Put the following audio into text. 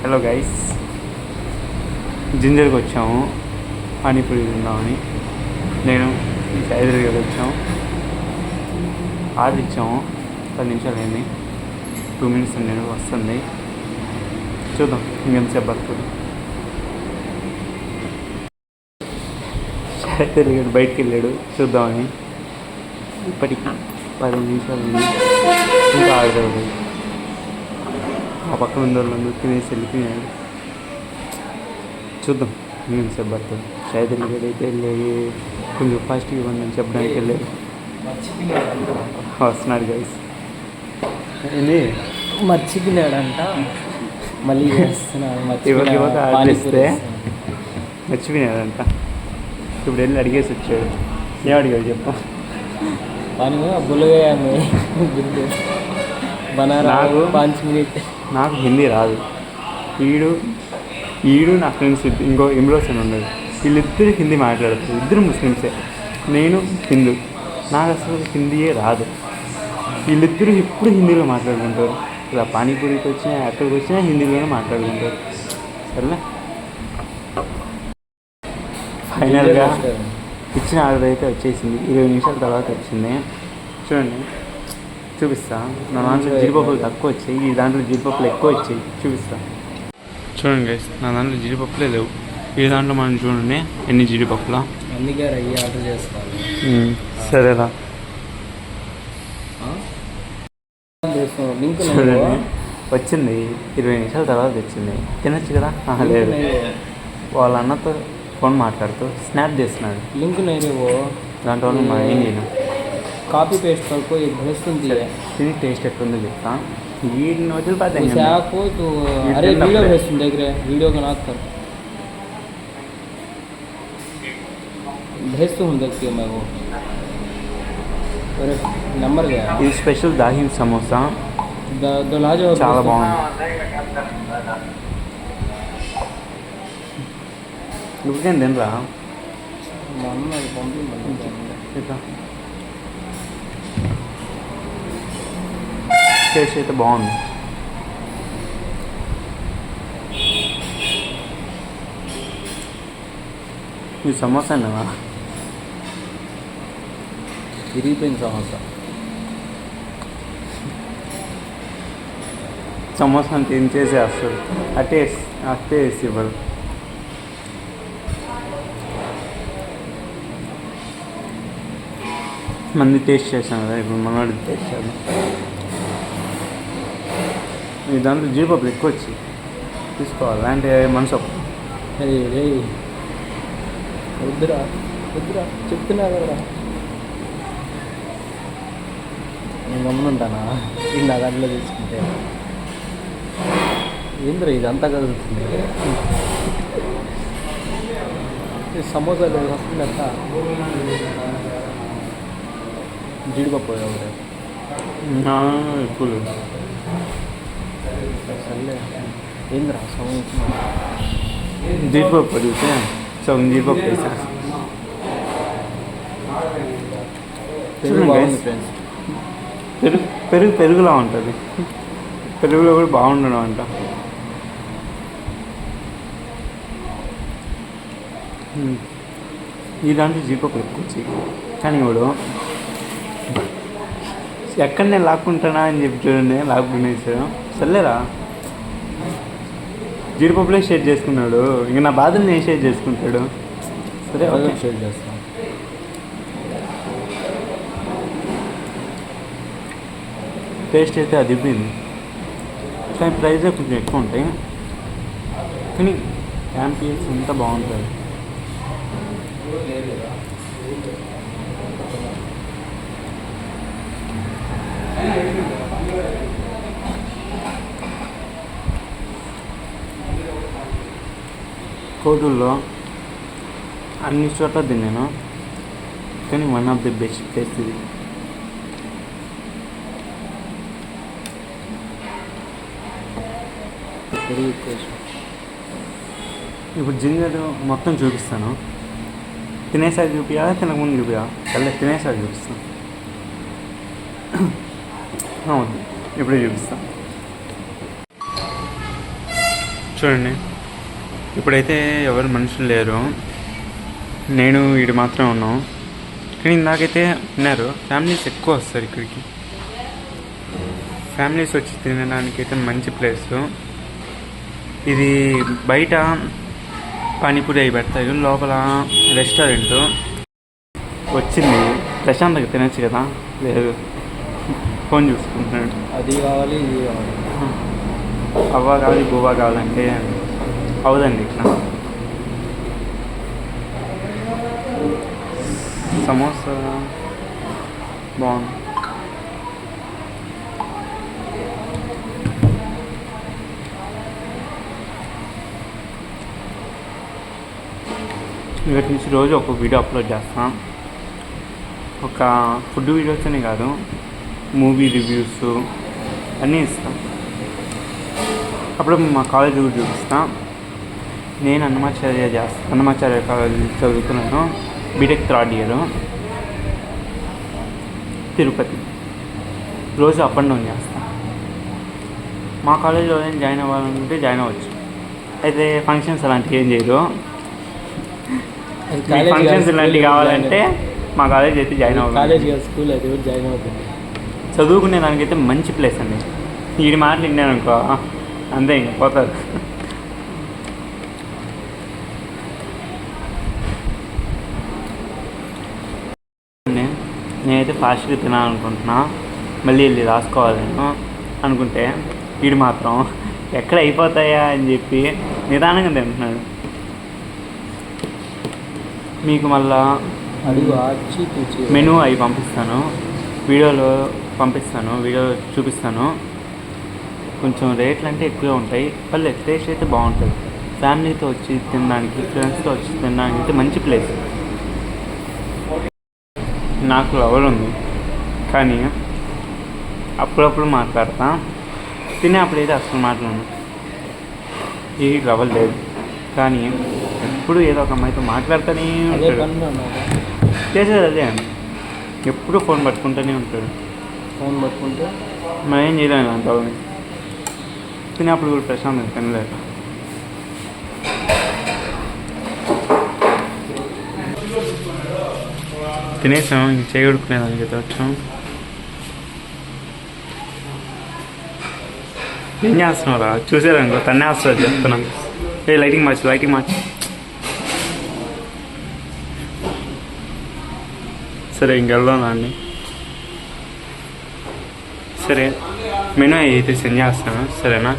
Hello guys, జింజర్కి వచ్చాము పానీపూరి తిందామని. నేను హైదరాబాద్ గారు వచ్చాము, ఆర్డర్ ఇచ్చాము. 10 నిమిషాలు అయింది, 2 minutes నేను వస్తుంది. చూద్దాం ఇంకెంతసేపు పడుతుంది. హైదరాబాద్ గారు బయటికి వెళ్ళాడు చూద్దామని. ఇప్పటికి 10 నిమిషాలు అయింది, ఇంకా ఆర్డర్ అవ్వలేదు. ఆ పక్కన ఉన్న వాళ్ళందరూ తినేసి వెళ్ళిపోయాడు. చూద్దాం నేను చెప్పబడుతుంది. హైదరాబాద్ గడి అయితే వెళ్ళి కొంచెం ఫాస్ట్గా ఇవ్వండి అని చెప్పడానికి వెళ్ళాడు. వస్తున్నాడు గైస్. ఏంది మర్చిపోయాడంట, మళ్ళీ ఇవ్వక ఆర్డర్ ఇస్తే మర్చిపోయినాడంట. ఇప్పుడు వెళ్ళి అడిగేసి వచ్చాడు. ఏం అడిగాడు చెప్పు. నాకు హిందీ రాదు. ఈడు నా ఫ్రెండ్స్ ఇంకో ఇమ్రోస్ అని ఉన్నాడు. వీళ్ళిద్దరు హిందీ మాట్లాడతారు, ఇద్దరు ముస్లిమ్సే. నేను హిందూ, నాకు అసలు హిందీయే రాదు. వీళ్ళిద్దరూ ఎప్పుడు హిందీలో మాట్లాడుకుంటారు. ఇలా పానీపూరికి వచ్చినా ఎక్కడికి వచ్చినా హిందీలోనే మాట్లాడుకుంటారు. సరేనా, ఫైనల్గా ఇచ్చిన ఆర్డర్ అయితే వచ్చేసింది. 20 నిమిషాల తర్వాత వచ్చింది. చూడండి చూపిస్తా. నా దాంట్లో జీడిపప్పులు తక్కువ వచ్చాయి, ఈ దాంట్లో జీడిపప్పులు ఎక్కువ వచ్చాయి. చూపిస్తా చూడండి గైస్. నా దాంట్లో జీడిపప్పులే లేవు, ఈ దాంట్లో మనం చూడండి ఎన్ని జీడిపప్పులా. అందుకే అయ్యి ఆర్డర్ చేస్తాను. సరేరా చూడండి, వచ్చింది 20 నిమిషాల తర్వాత వచ్చింది. తినచ్చు కదా. లేదు, వాళ్ళ అన్నతో ఫోన్ మాట్లాడుతూ స్నాప్ చేస్తున్నాడు. లింక్ నైరేవో దాంట్లో మనం ఏం చేయను. కాపీ పేస్ట్ కరుకో एक भेज तुम दिए తిని టేస్ట్ ఎట్లుందో చెప్తా. వీడిని వదిలిపోతే आपको तो अरे वीडियो भेज तुम देख रहे वीडियो का नाथ कर भेज तो हम देखती हूँ मैं वो अरे नंबर गया. ఇది స్పెషల్ దాహి సమోసా, दो लाजवाब చాలా బాగుంది. నువ్వేం తినరా? మా అమ్మ పంపి టేస్ట్ అయితే బాగుంది. ఈ సమోసా అన్నవా? విరిగిపోయింది సమోసా. సమోసాని తినేసి వస్తుంది. అట్టే వేసి ఇవ్వరు. మంది టేస్ట్ చేశాను కదా, ఇప్పుడు మనవాడి టేస్ట్ చేద్దాం. ఈ దాంట్లో జీడిపప్పులు ఎక్కువ వచ్చి తీసుకోవాలి అంటే మనసు. వద్దురా వద్దురా చెప్తున్నా కదరా, నేను గమ్మునుంటానా? ఇది నా దాంట్లో తీసుకుంటే ఏంద్రా ఇదంతా కదులుతుంది. సమోసాలు వస్తుందంట. జీడిపప్పు ఒకటి ఎక్కువ సర్లే. ఏంద్రా సమోసా జీడిపప్పు అడిగితే సగం జీడిపప్పు వేసా. పెరుగులా ఉంటుంది. పెరుగులో కూడా బాగుండడం అంట. ఈ దాంట్లో జీడిపప్పు ఎక్కువ వచ్చాయి, కానీ ఇప్పుడు ఎక్కడ నేను లాక్కుంటానా అని చెప్పి చూడండి లాక్కునేసాడు. సర్లేరా, జీడిపప్పులే షేర్ చేసుకున్నాడు. ఇంక నా బాధలు నేను షేర్ చేసుకుంటాడు. సరే ఓకే, షేర్ చేస్తాను. టేస్ట్ అయితే అది ఇవ్వింది, కానీ ప్రైస్ కొంచెం ఎక్కువ ఉంటాయి. కానీ యాంపియన్స్ అంతా బాగుంటుంది. కోటూరులో అన్ని చోట్ల తిన్నాను, కానీ one of the best place ఇది. ఇప్పుడు జింజర్ మొత్తం చూపిస్తాను. తినేసారి చూపించాలా తినకముందు చూపించాలా? చల్ల తినేసారి చూపిస్తాను. వద్దు ఇప్పుడే చూపిస్తాను. చూడండి, ఇప్పుడైతే ఎవరు మనుషులు లేరు, నేను వీడు మాత్రం ఉన్నాం. కానీ ఇందాకైతే ఉన్నారు, ఫ్యామిలీస్ ఎక్కువ వస్తారు ఇక్కడికి. ఫ్యామిలీస్ వచ్చి తినడానికి అయితే మంచి ప్లేసు ఇది. బయట పానీపూరి అవి పెడతాయి, లోపల రెస్టారెంట్. వచ్చింది ప్రశాంతంగా తినచ్చు కదా, లేదు ఫోన్ చూసుకుంటున్నాడు. అది కావాలి ఇది కావాలి, అవ్వ కావాలి బువ్వ కావాలంటే అవదండి. ఇక్కడ సమోసా బాగుంది. ఇక్కడి నుంచి రోజు ఒక వీడియో అప్లోడ్ చేస్తాం. ఒక ఫుడ్ వీడియోస్ అనే కాదు, మూవీ రివ్యూస్ అన్నీ ఇస్తాం. అప్పుడు మా కాలేజ్ కూడా చూపిస్తాం. నేను అన్నమాచార్య కాలేజ్ చదువుతున్నాను, బీటెక్ థర్డ్ ఇయర్, తిరుపతి. రోజు అప్ అండ్ డౌన్ చేస్తాం. మా కాలేజీలో ఏం జాయిన్ అవ్వాలంటే జాయిన్ అవ్వచ్చు, అయితే ఫంక్షన్స్ అలాంటివి ఏం చేయదు. ఫంక్షన్స్ ఇలాంటివి కావాలంటే మా కాలేజ్ అయితే జాయిన్ అవ్వాలి. కాలేజ్ స్కూల్ అయితే జాయిన్ అవుతుంది. చదువుకునే దానికైతే మంచి ప్లేస్ అండి. వీడి మాటలు విన్నాను అనుకో అంతే, ఇంక పోతారు. నేనైతే ఫాస్ట్గా తినాలనుకుంటున్నా, మళ్ళీ వెళ్ళి రాసుకోవాలి నేను అనుకుంటే, వీడు మాత్రం ఎక్కడ అయిపోతాయా అని చెప్పి నిదానంగా తింటున్నాడు. మీకు మళ్ళా మెనూ అవి పంపిస్తాను, వీడియోలో వీడియో చూపిస్తాను. కొంచెం రేట్లు అంటే ఎక్కువే ఉంటాయి, వాళ్ళు టేస్ట్ అయితే బాగుంటుంది. ఫ్యామిలీతో వచ్చి తినడానికి, ఫ్రెండ్స్తో వచ్చి తినడానికి అయితే మంచి ప్లేస్. నాకు లవర్ ఉంది, కానీ అప్పుడప్పుడు మాట్లాడతా, తినేప్పుడైతే అసలు మాట్లాడను. ఈ లవర్ లేదు, కానీ ఎప్పుడు ఏదో ఒక అమ్మాయితో మాట్లాడుతూనే ఉంటాడు. చేసేది అదే అండి, ఎప్పుడు ఫోన్ పట్టుకుంటూనే ఉంటాడు. ఫోన్ పట్టుకుంటే మనం ఏం చేయలేము అంత. తినేప్పుడు కూడా ప్రశాంతంగా తినలేక. తినేసాం, ఇంక చేయగడుకునేదానికి అయితే వచ్చాం. ఏం చేస్తున్నారా చూసేదానికి తన్నే వస్తుంది చెప్తున్నాను. లైటింగ్ మార్చి. సరే ఇంక వెళ్దాం అండి. సరే మెనూ అయితే సెండ్ చేస్తాను, సరేనా?